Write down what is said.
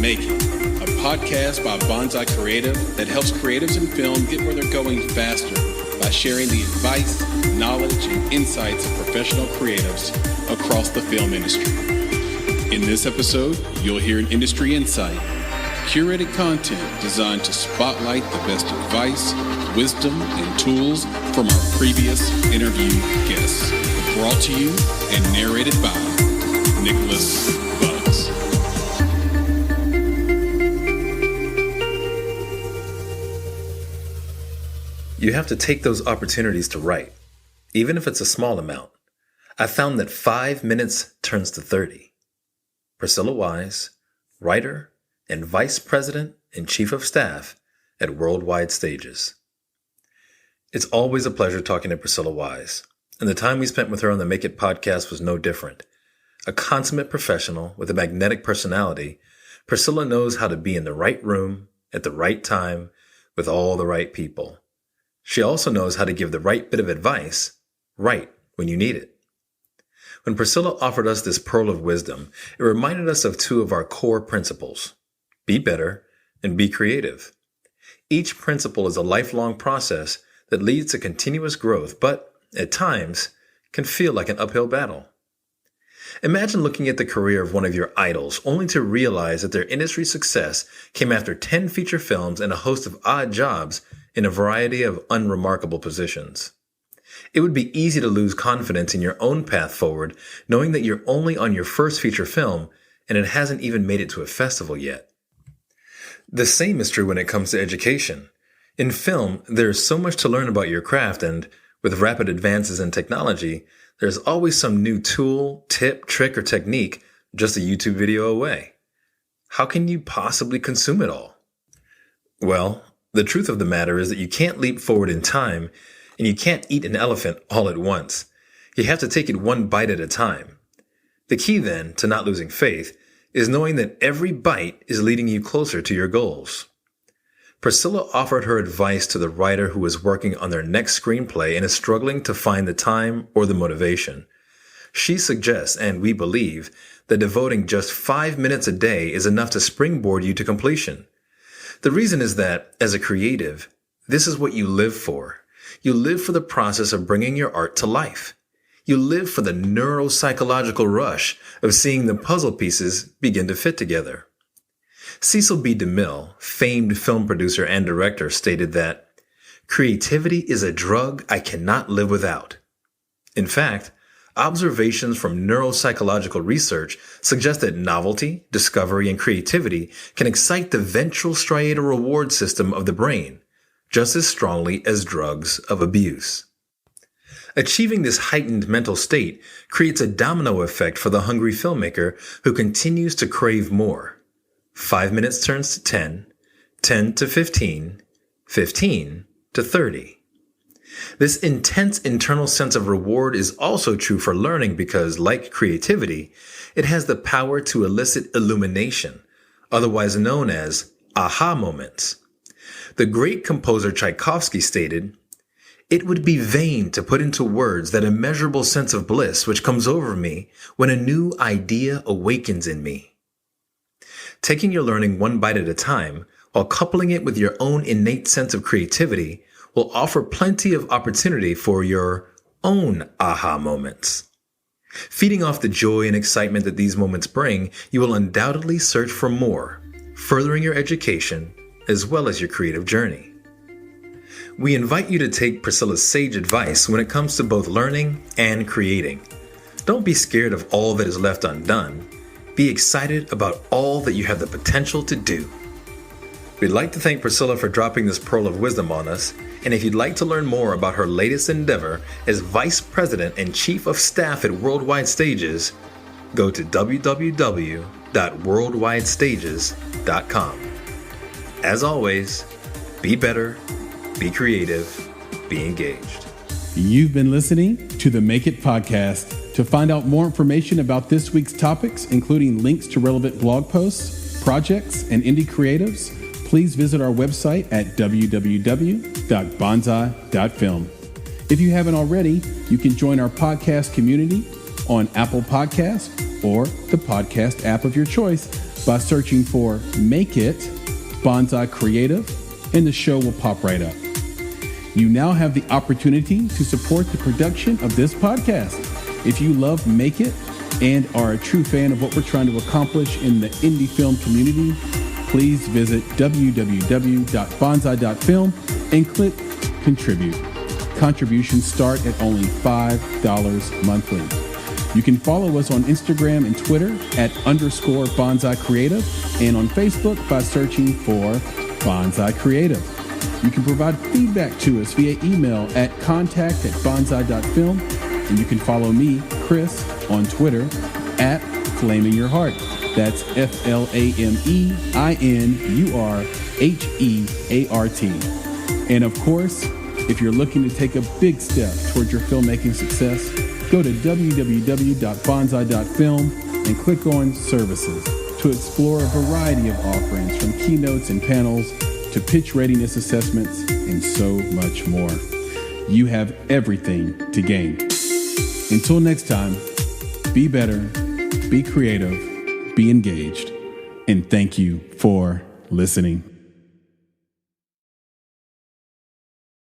Make It, a podcast by Bonsai Creative that helps creatives in film get where they're going faster by sharing the advice, knowledge, and insights of professional creatives across the film industry. In this episode, you'll hear an industry insight, curated content designed to spotlight the best advice, wisdom, and tools from our previous interview guests. Brought to you and narrated by Nicholas Bugs. You have to take those opportunities to write, even if it's a small amount. I found that 5 minutes turns to 30. Priscilla Wise, writer and Vice President and Chief of Staff at Worldwide Stages. It's always a pleasure talking to Priscilla Wise, and the time we spent with her on the Make It podcast was no different. A consummate professional with a magnetic personality, Priscilla knows how to be in the right room at the right time with all the right people. She also knows how to give the right bit of advice right when you need it. When Priscilla offered us this pearl of wisdom, it reminded us of two of our core principles: be better and be creative. Each principle is a lifelong process that leads to continuous growth, but at times can feel like an uphill battle. Imagine looking at the career of one of your idols only to realize that their industry success came after 10 feature films and a host of odd jobs in a variety of unremarkable positions. It would be easy to lose confidence in your own path forward, knowing that you're only on your first feature film and it hasn't even made it to a festival yet. The same is true when it comes to education. In film, there's so much to learn about your craft, and with rapid advances in technology, there's always some new tool, tip, trick, or technique just a YouTube video away. How can you possibly consume it all? Well, the truth of the matter is that you can't leap forward in time, and you can't eat an elephant all at once. You have to take it one bite at a time. The key, then, to not losing faith is knowing that every bite is leading you closer to your goals. Priscilla offered her advice to the writer who is working on their next screenplay and is struggling to find the time or the motivation. She suggests, and we believe, that devoting just 5 minutes a day is enough to springboard you to completion. The reason is that, as a creative, this is what you live for. You live for the process of bringing your art to life. You live for the neuropsychological rush of seeing the puzzle pieces begin to fit together. Cecil B. DeMille, famed film producer and director, stated that, "Creativity is a drug I cannot live without." In fact, observations from neuropsychological research suggest that novelty, discovery, and creativity can excite the ventral striatal reward system of the brain, just as strongly as drugs of abuse. Achieving this heightened mental state creates a domino effect for the hungry filmmaker who continues to crave more. 5 minutes turns to 10, 10 to 15, 15 to 30. This intense internal sense of reward is also true for learning because, like creativity, it has the power to elicit illumination, otherwise known as aha moments. The great composer Tchaikovsky stated, "It would be vain to put into words that immeasurable sense of bliss which comes over me when a new idea awakens in me." Taking your learning one bite at a time, while coupling it with your own innate sense of creativity, will offer plenty of opportunity for your own aha moments. Feeding off the joy and excitement that these moments bring, you will undoubtedly search for more, furthering your education as well as your creative journey. We invite you to take Priscilla's sage advice when it comes to both learning and creating. Don't be scared of all that is left undone. Be excited about all that you have the potential to do. We'd like to thank Priscilla for dropping this pearl of wisdom on us, and if you'd like to learn more about her latest endeavor as Vice President and Chief of Staff at Worldwide Stages, go to www.worldwidestages.com. As always, be better, be creative, be engaged. You've been listening to the Make It podcast. To find out more information about this week's topics, including links to relevant blog posts, projects, and indie creatives, please visit our website at www.bonsai.film. If you haven't already, you can join our podcast community on Apple Podcasts or the podcast app of your choice by searching for Make It Bonsai Creative, and the show will pop right up. You now have the opportunity to support the production of this podcast. If you love Make It and are a true fan of what we're trying to accomplish in the indie film community, please visit www.bonsai.film and click Contribute. Contributions start at only $5 monthly. You can follow us on Instagram and Twitter at _Bonsai Creative and on Facebook by searching for Bonsai Creative. You can provide feedback to us via email at contact@bonsai.film, and you can follow me, Chris, on Twitter at Flaming Your Heart. That's FLAMEINURHEART. And of course, if you're looking to take a big step towards your filmmaking success, go to www.bonsai.film and click on Services to explore a variety of offerings from keynotes and panels to pitch readiness assessments and so much more. You have everything to gain. Until next time, be better, be creative, be engaged, and thank you for listening.